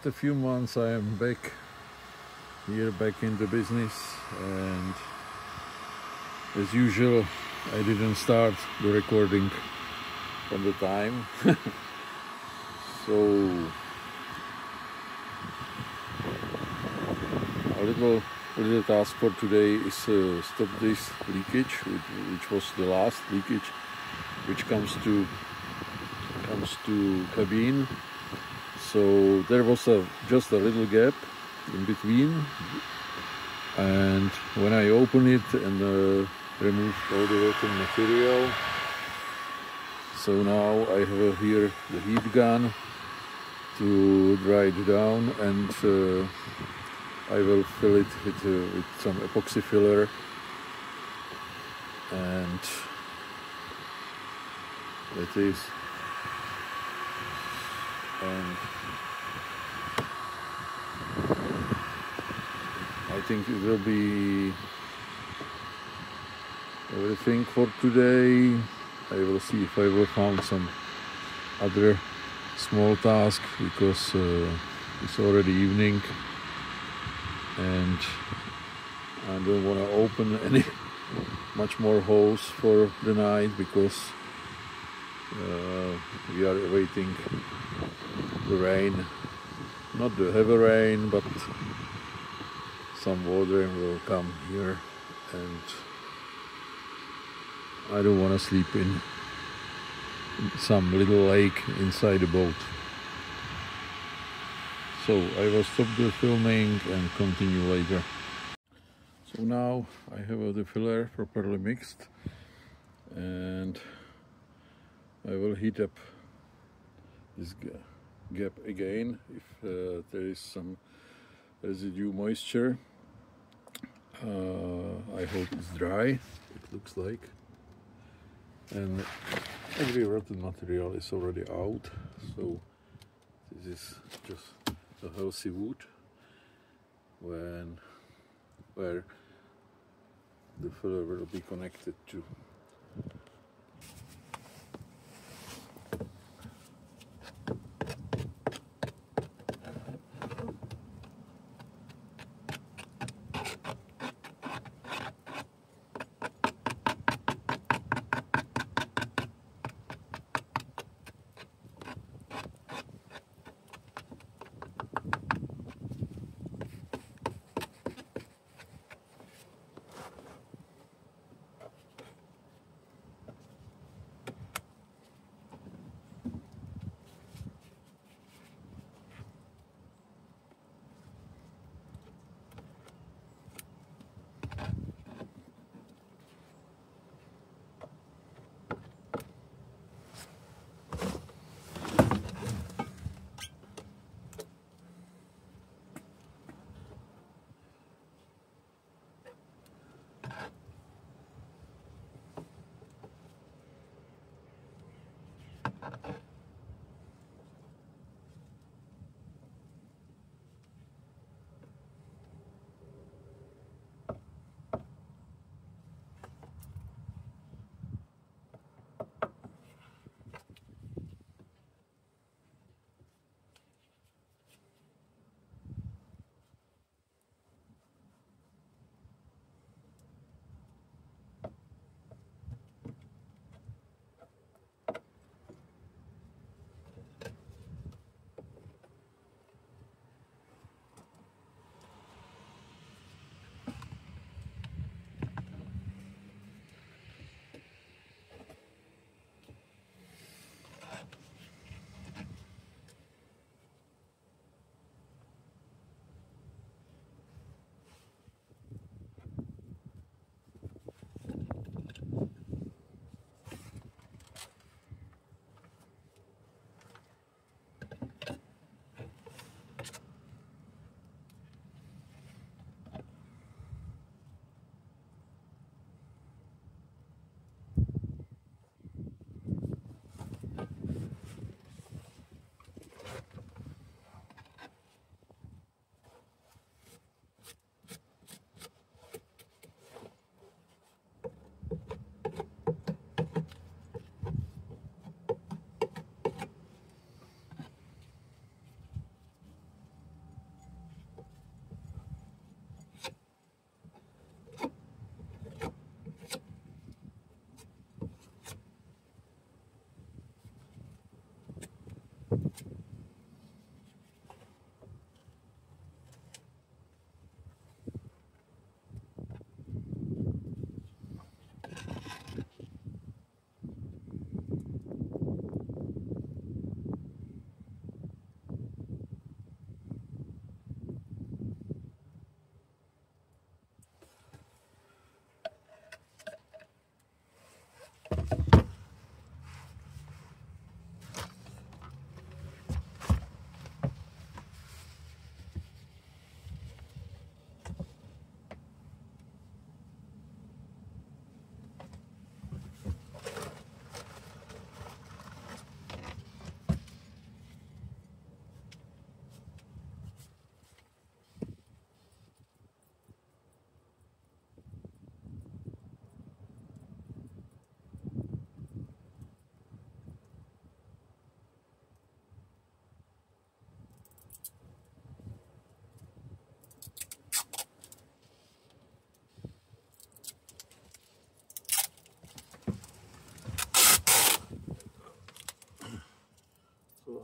after a few months I am back in the business, and as usual I didn't start the recording on the time. So a little task for today is stop this leakage, which was the last leakage, which comes to cabin. So there was just a little gap in between, and when I open it and remove all the rotten material, so now I have here the heat gun to dry it down, and I will fill it with some epoxy filler, and it is. And I think it will be everything for today. I will see if I will find some other small task, because it's already evening and I don't want to open any much more holes for the night, because we are awaiting the rain, not the heavy rain, but some water will come here, and I don't want to sleep in some little lake inside the boat. So I will stop the filming and continue later. So now I have the filler properly mixed, and I will heat up this gap again if there is some residue moisture. I hope it's dry, it looks like, and every rotten material is already out, so this is just a healthy wood where the filler will be connected to.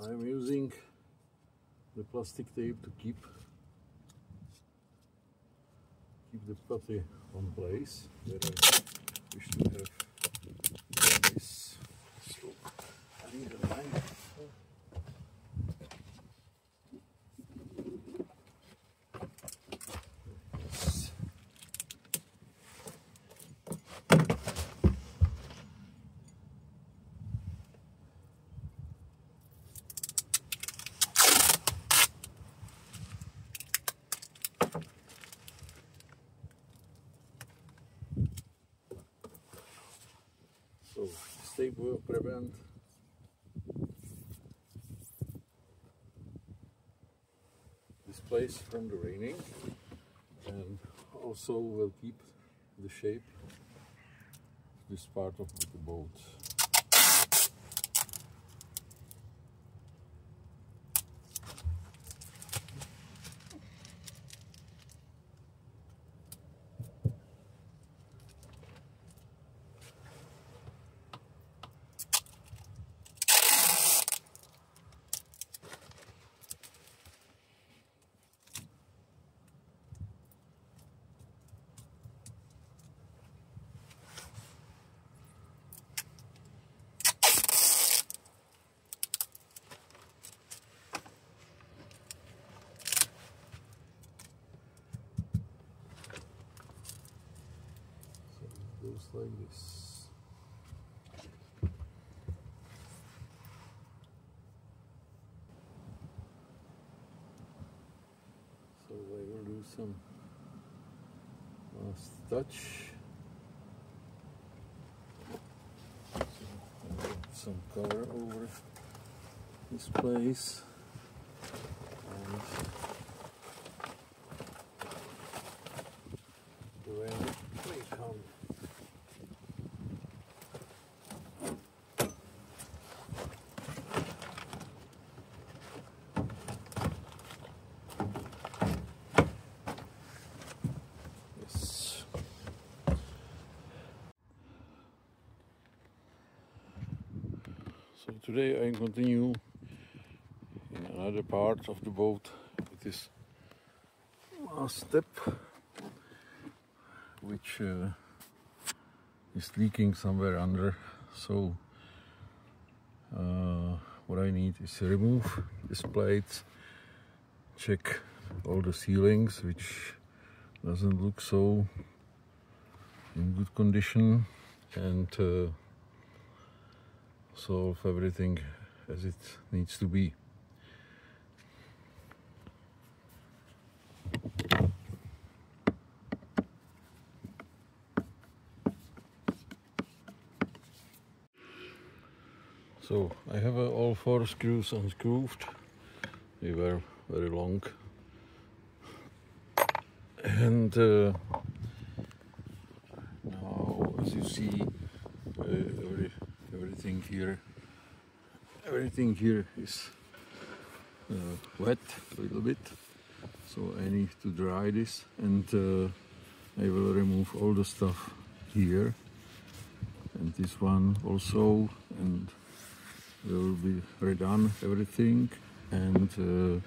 I'm using the plastic tape to keep the putty on place where I wish to have this. So I need a knife. So this tape will prevent this place from the raining and also will keep the shape of this part of the boat. Goes like this. So I will do some last touch. So I will put some cover over this place. And the rain may come. So today I continue in another part of the boat with this last step, which is leaking somewhere under. So what I need is to remove this plate, check all the ceilings, which doesn't look so in good condition, and solve everything as it needs to be. So I have all 4 screws unscrewed. They were very long, and now, as you see, everything here is wet a little bit, so I need to dry this, and I will remove all the stuff here and this one also, and will be redone everything. And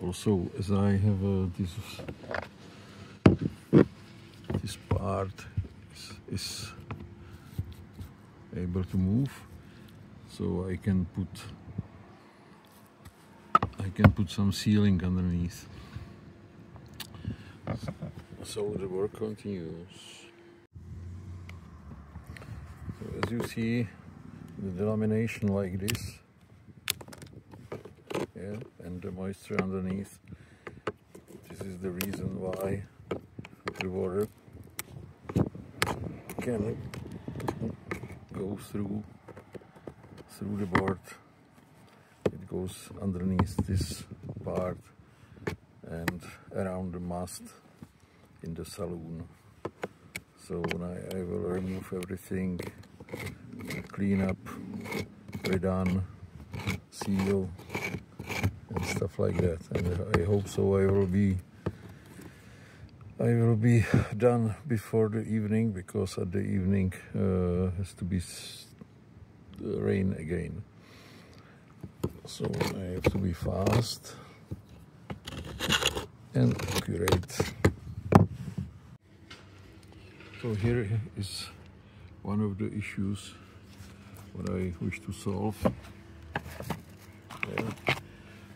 also, as I have this part is able to move, so I can put some sealing underneath. So the work continues. So as you see, the delamination like this, yeah, and the moisture underneath. This is the reason why the water can go through the board. It goes underneath this part and around the mast in the saloon. So now I will remove everything, clean up, redone, seal, and stuff like that. And I hope so I will be done before the evening, because at the evening has to be rain again. So I have to be fast and accurate. So here is one of the issues what I wish to solve.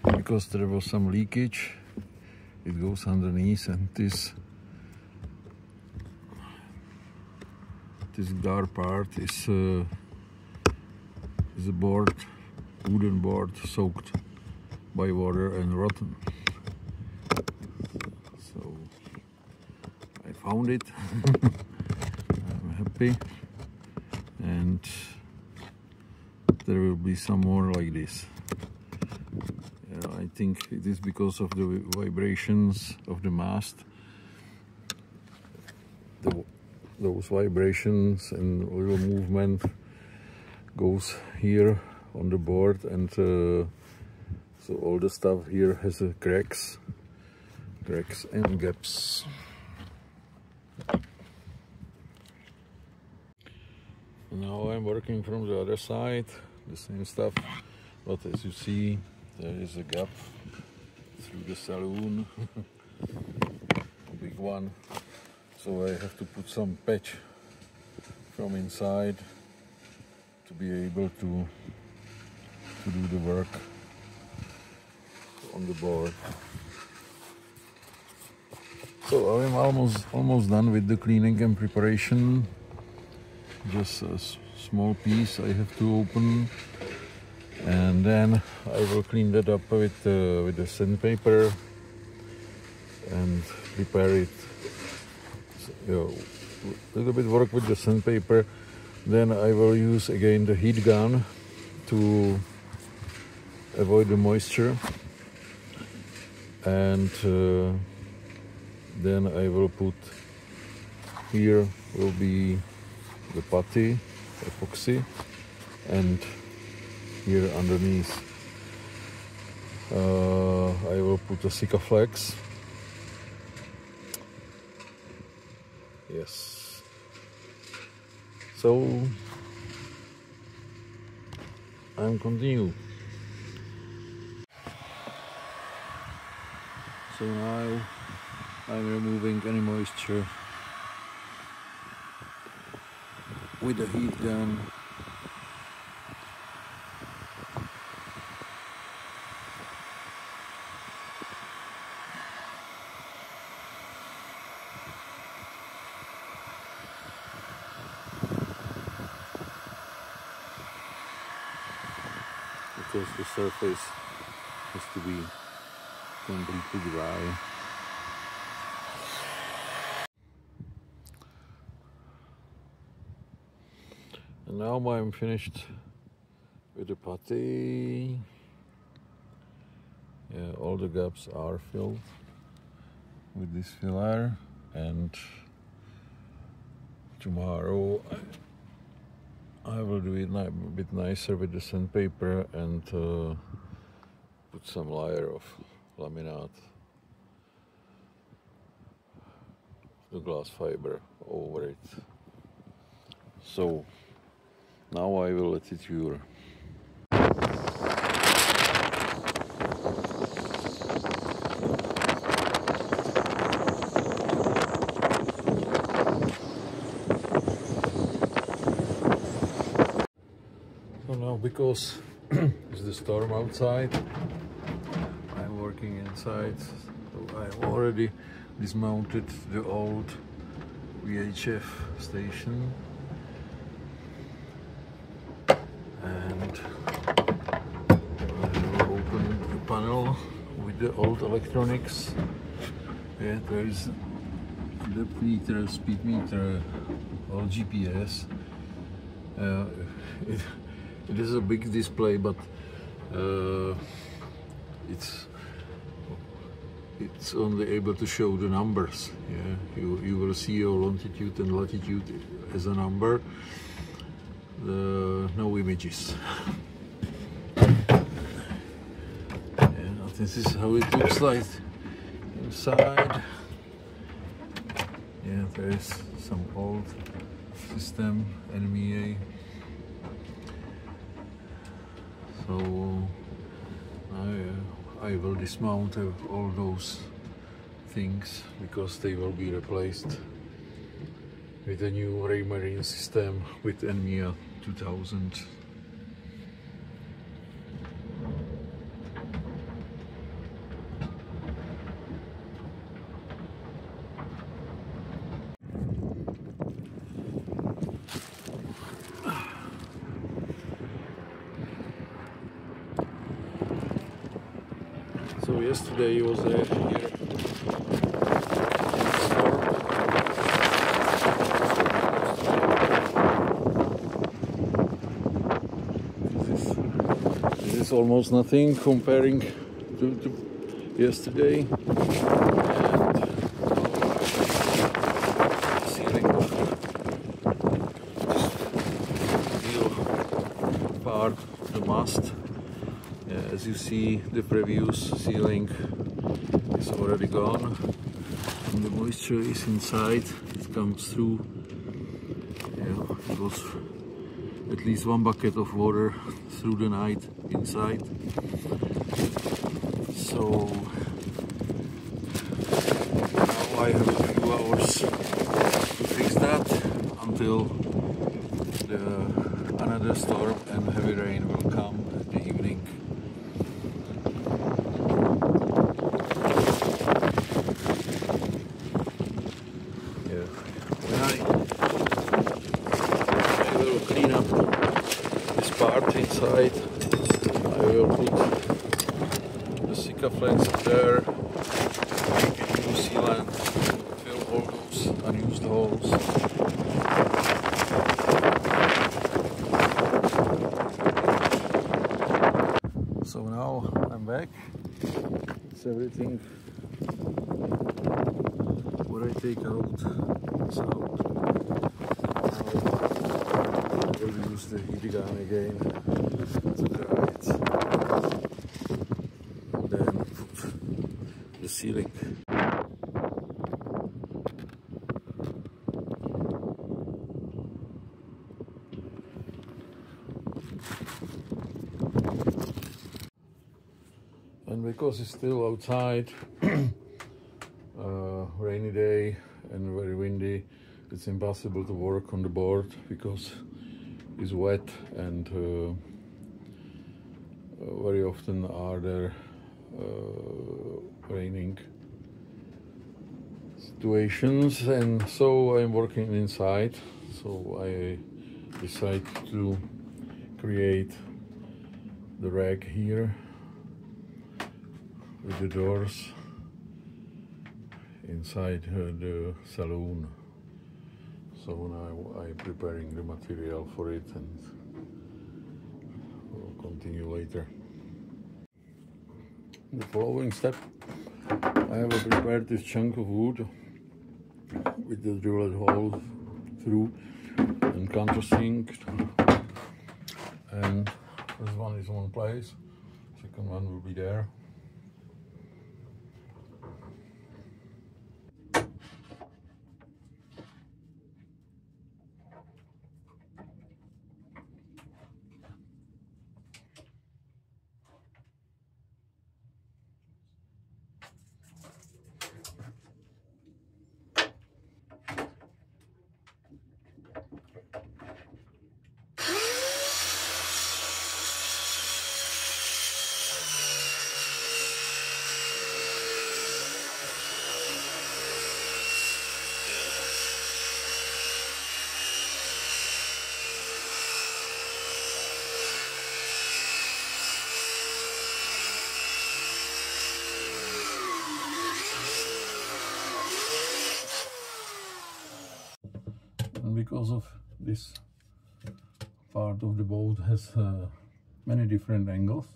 Because there was some leakage, it goes underneath, and this dark part is a board, wooden board, soaked by water and rotten. So I found it. I'm happy, and there will be some more like this. I think it is because of the vibrations of the mast. Those vibrations and little movement goes here on the board, and so all the stuff here has cracks and gaps. Now I'm working from the other side, the same stuff, but as you see, there is a gap through the saloon, a big one. So I have to put some patch from inside to be able to do the work on the board. So I'm almost done with the cleaning and preparation. Just a small piece I have to open, and then I will clean that up with the sandpaper and prepare it. So, a little bit work with the sandpaper, then I will use again the heat gun to avoid the moisture, and then I will put, here will be the putty, epoxy, and here underneath I will put a Sikaflex. Yes. So I'm continue. So now I'm removing any moisture with the heat gun. Because the surface has to be completely dry. And now I'm finished with the putty. Yeah, all the gaps are filled with this filler, and tomorrow I will do it a bit nicer with the sandpaper and put some layer of laminate, the glass fiber over it. So now I will let it cure. So now, because it's the storm outside, I'm working inside. So I already dismounted the old VHF station, and I will open the panel with the old electronics. Yeah, there is depth meter, speed meter, all GPS. It is a big display, but it's only able to show the numbers. Yeah, you will see your longitude and latitude as a number. No images. Yeah, this is how it looks like inside. Yeah, there is some old system, NMEA. So I will dismount all those things because they will be replaced with a new Raymarine system with NMIA 2000. So yesterday was here. This is almost nothing comparing to yesterday. And the ceiling of steel part of the mast. As you see, the previous ceiling is already gone and the moisture is inside. It comes through. Yeah, it was at least 1 bucket of water through the night inside. So now I have a few hours to fix that until another storm and heavy rain will come at the evening. Inside, I will put the Sika flags there, make a new sealant, fill all those unused holes. So now I'm back. It's everything. What I take out is out. Now I will use the heat gun again. Then put the ceiling. And because it's still outside, rainy day and very windy, it's impossible to work on the board because it's wet and very often are there raining situations, and so I'm working inside. So I decide to create the rack here with the doors inside the saloon. So now I'm preparing the material for it and we'll continue later. The following step, I have prepared this chunk of wood with the drilled hole through and countersink, and this one is one place, second one will be there. And because of this part of the boat has many different angles,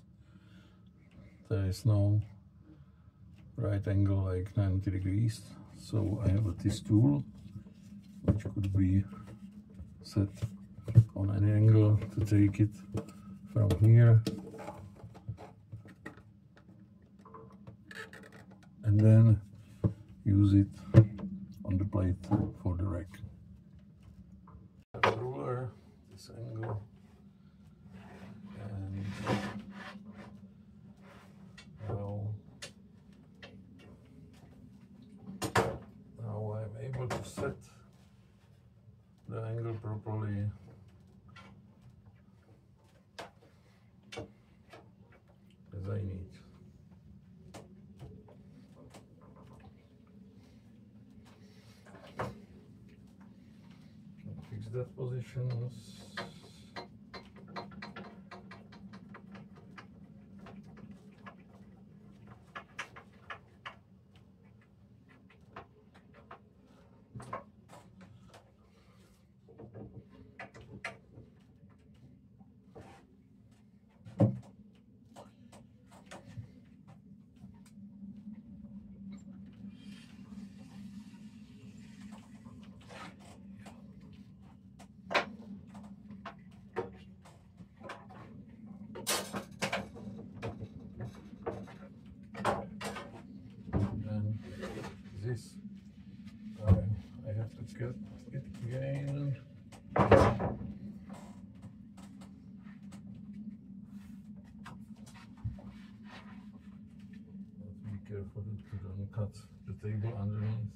there is no right angle like 90 degrees, so I have this tool which could be set on any angle to take it from here and then use it on the plate for the rack. Ruler, this angle, and the angle properly. As I need. Fix that positions. This I have to get it again. Be careful to don't cut the table underneath.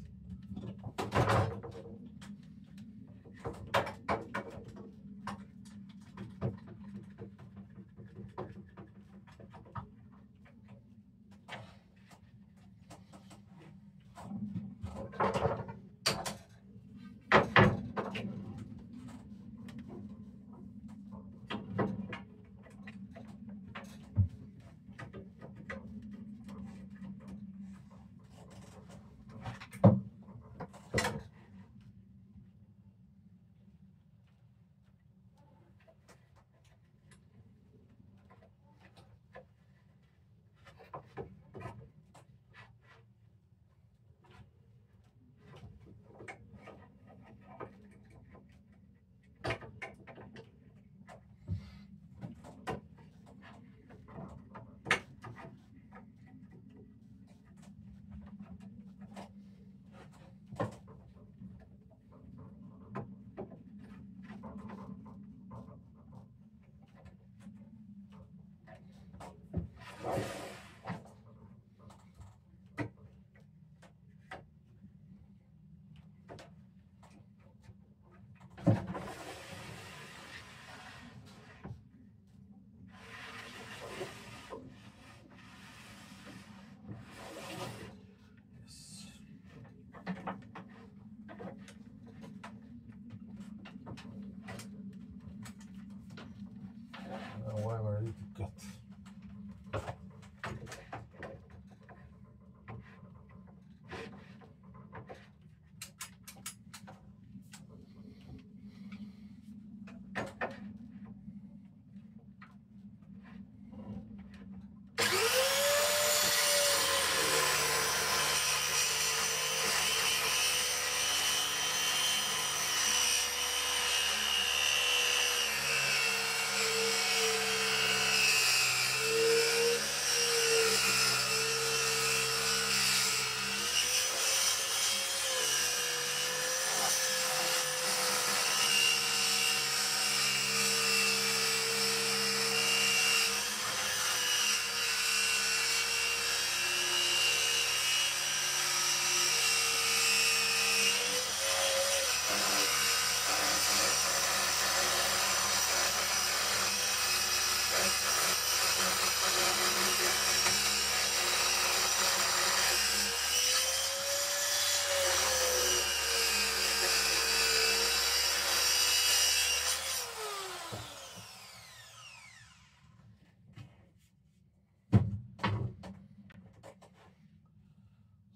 Now I'm ready to cut.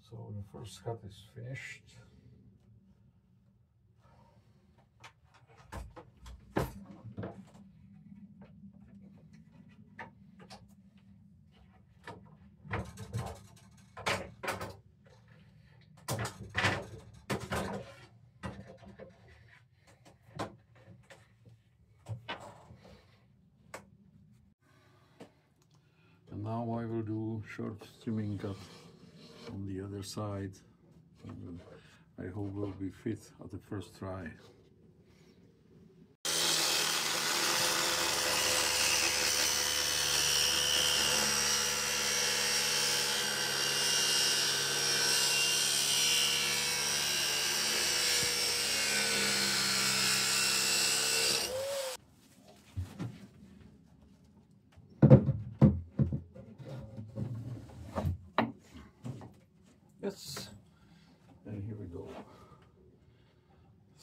So the first cut is finished. And now I will do short trimming cut on the other side. I hope will be fit at the first try.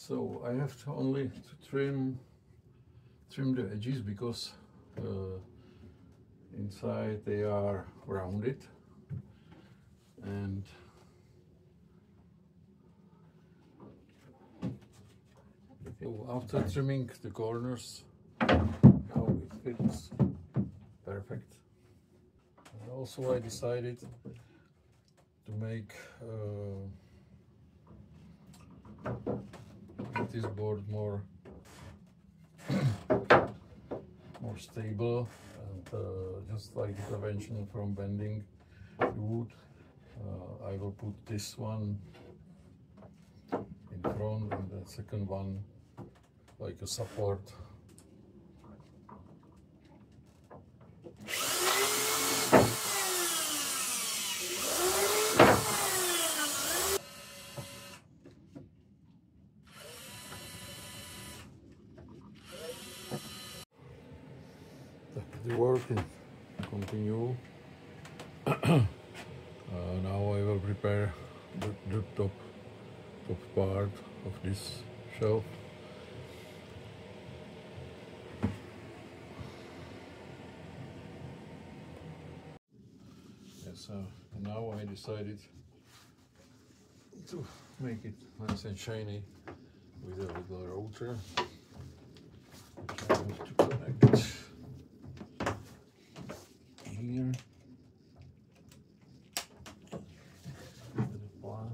So I have to only to trim the edges because inside they are rounded, and so after trimming the corners, now it fits perfect. And also I decided to make this board more stable, and just like the prevention from bending the wood, I will put this one in front and the second one like a support. The work will continue. Now I will prepare the top part of this shelf. Yes, now I decided to make it nice and shiny with a little rotor, which I have to connect here with a plug.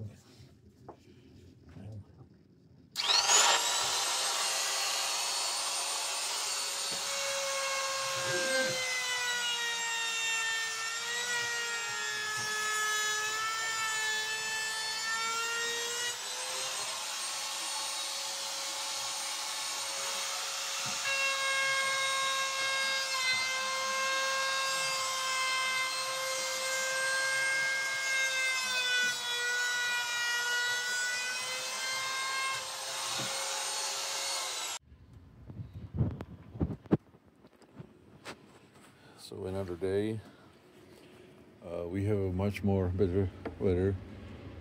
So another day. We have a much more better weather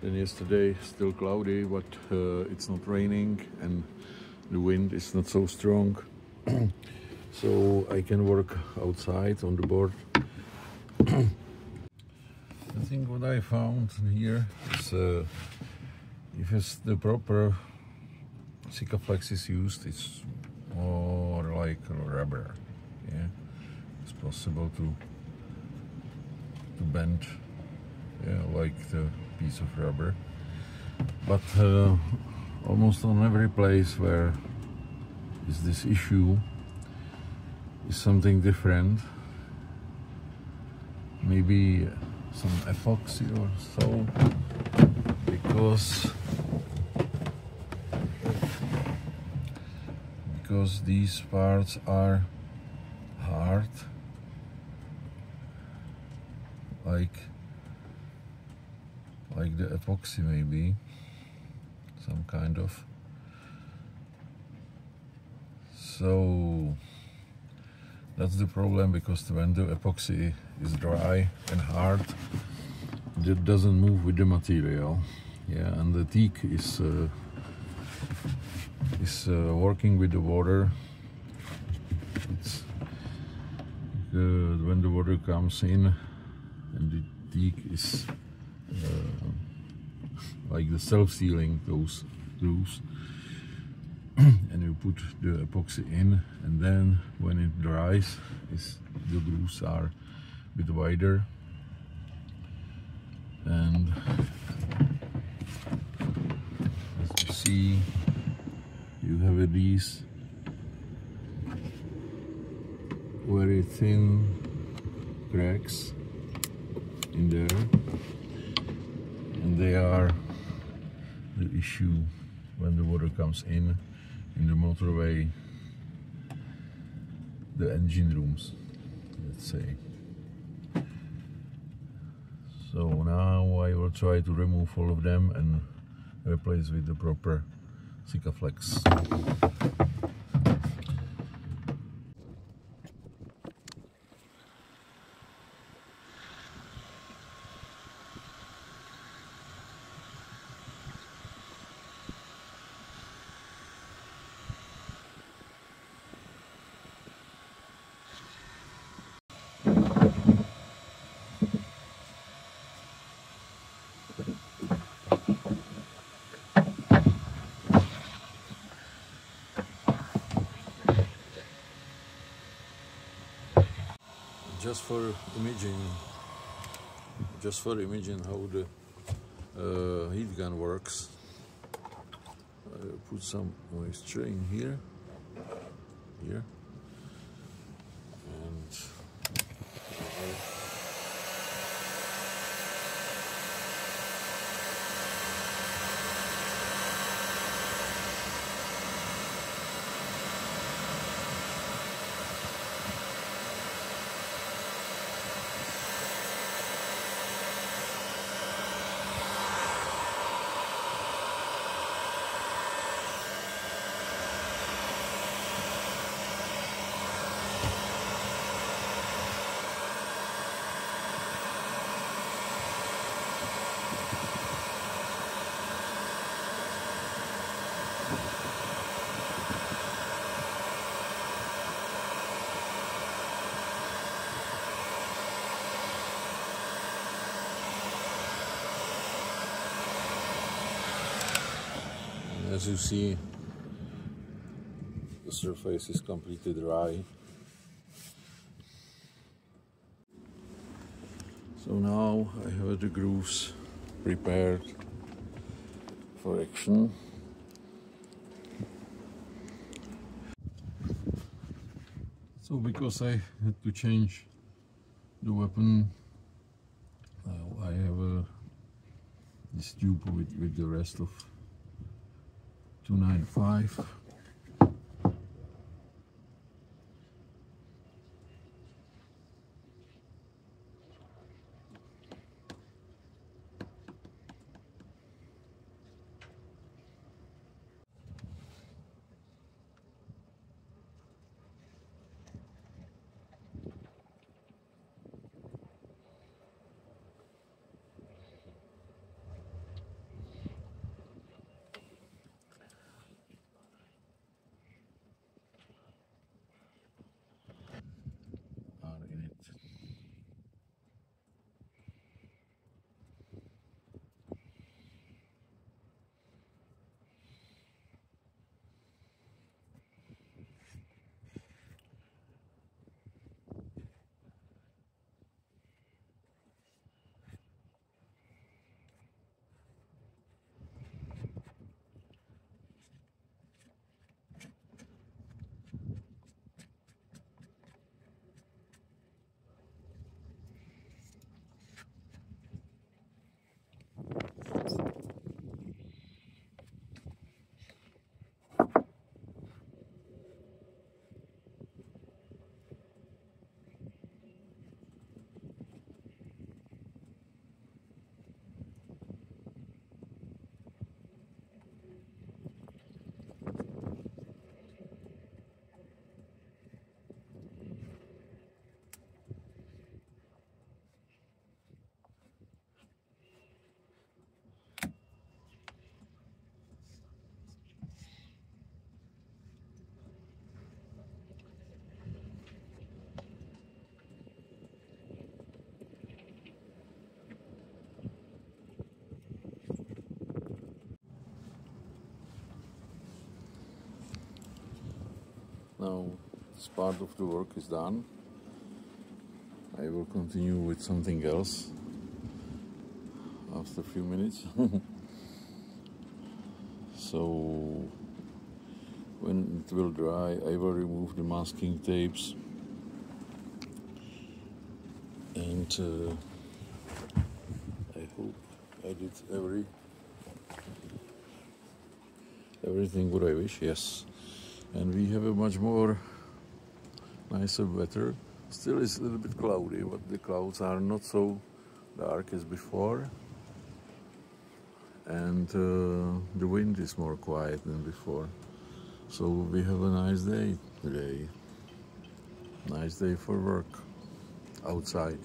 than yesterday. Still cloudy, but it's not raining and the wind is not so strong. So I can work outside on the board. I think what I found here is if it's the proper Sikaflex is used, it's more like rubber. Yeah, it's possible to bend, yeah, like the piece of rubber. But almost on every place where is this issue is something different. Maybe some epoxy or so, because these parts are hard, like the epoxy, maybe some kind of. So that's the problem, because when the epoxy is dry and hard, it doesn't move with the material. Yeah, and the teak is working with the water. It's when the water comes in, and the teak is like the self-sealing those grooves, and you put the epoxy in, and then when it dries, the grooves are a bit wider, and as you see, you have these very thin cracks in there, and they are the issue when the water comes in the motorway, the engine rooms, let's say. So now I will try to remove all of them and replace with the proper Sikaflex. just for imaging how the heat gun works. I put some moisture in here, and as you see, the surface is completely dry. So now I have the grooves prepared for action. So because I had to change the weapon, I have this tube with the rest of 295. Now this part of the work is done. I will continue with something else after a few minutes. So when it will dry, I will remove the masking tapes and I hope I did everything what I wish. Yes, and we have a much more nicer weather. Still it's a little bit cloudy, but the clouds are not so dark as before, and the wind is more quiet than before. So we have a nice day today. Nice day for work outside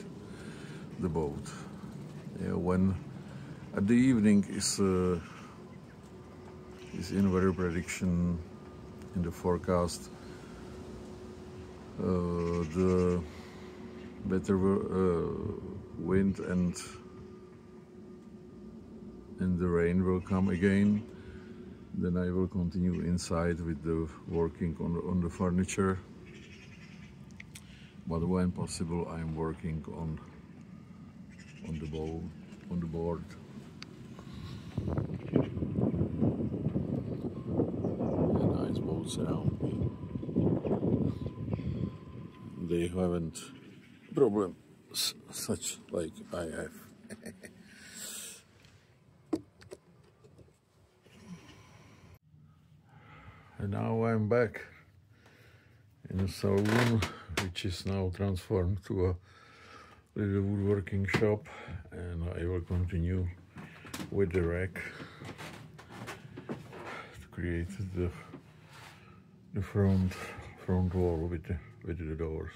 the boat. Yeah, when at the evening is in weather prediction in the forecast, the better wind and the rain will come again. Then I will continue inside with the working on the furniture, but when possible I'm working on the board. Nice boats around me. They haven't problems such like I have. And now I'm back in a saloon, which is now transformed to a little woodworking shop, and I will continue with the rack to create the front wall with the doors.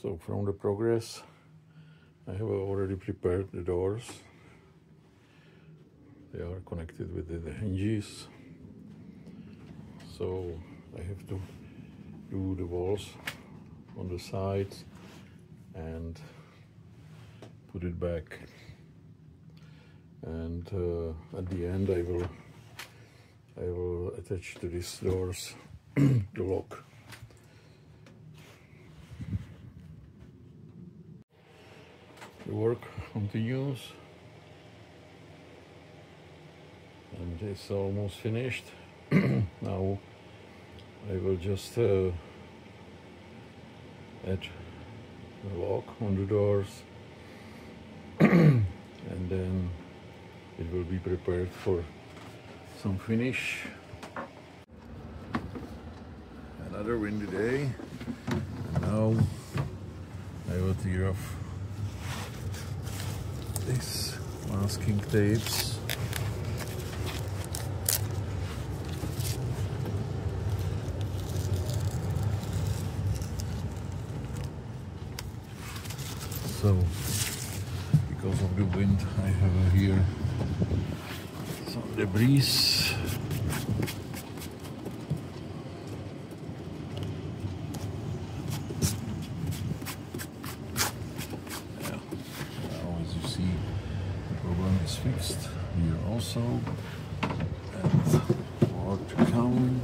So from the progress, I have already prepared the doors. They are connected with the hinges. So I have to do the walls on the sides and put it back. And at the end I will attach to these doors the lock. The work continues, and it's almost finished. Now I will just add the lock on the doors, and then it will be prepared for some finish. Another windy day, and now I will tear off these masking tapes. So, because of the wind, I have here some debris. Fixed here also, and more to come.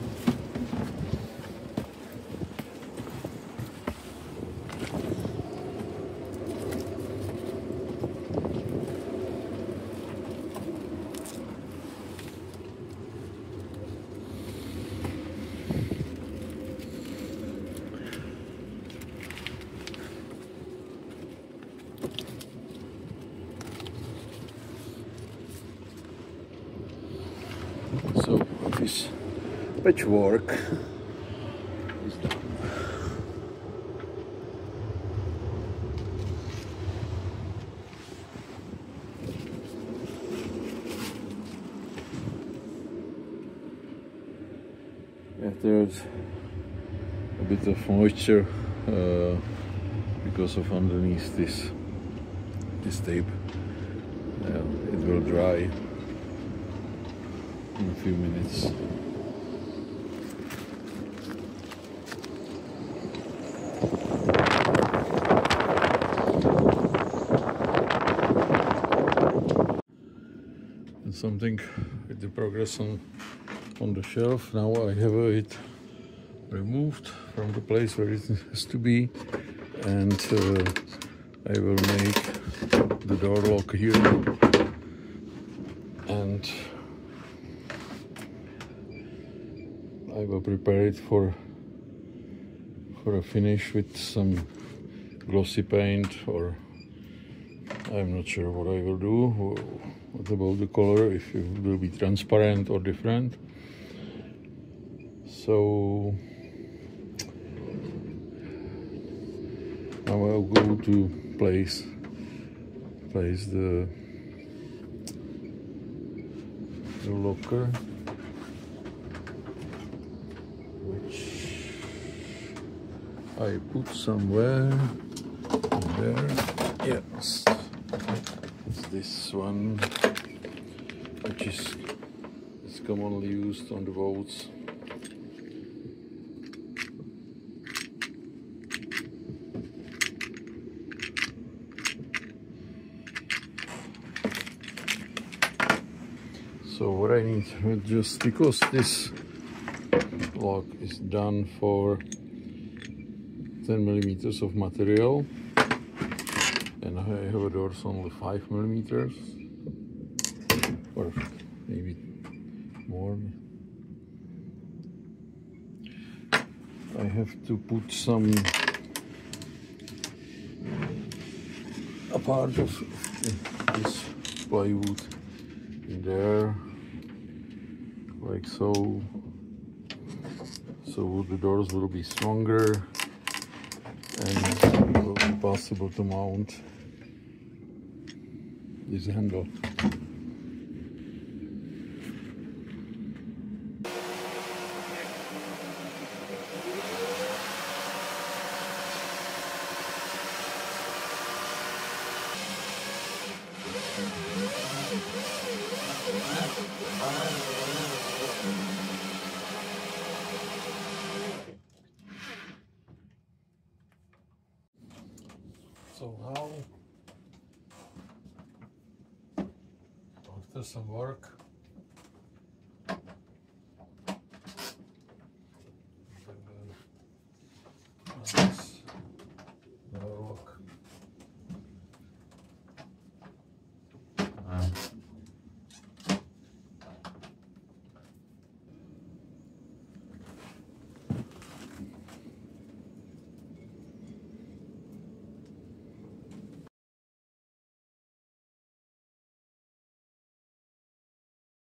So this patchwork is done. Yeah, there's a bit of moisture because of underneath this tape. It will dry in a few minutes. And something with the progress on the shelf. Now I have it removed from the place where it has to be, and I will make the door lock here, and I will prepare it for a finish with some glossy paint, or I'm not sure what I will do. What about the color, if it will be transparent or different. So now I'll go to place the locker, which I put somewhere there. Yes, it's this one, which is commonly used on the boats. So what I need, just because this lock is done for 10 millimeters of material, and I have a doors only 5 millimeters, or maybe more. I have to put some a part of this plywood in there, like so, so the doors will be stronger and it will be possible to mount this handle. So now, after some work,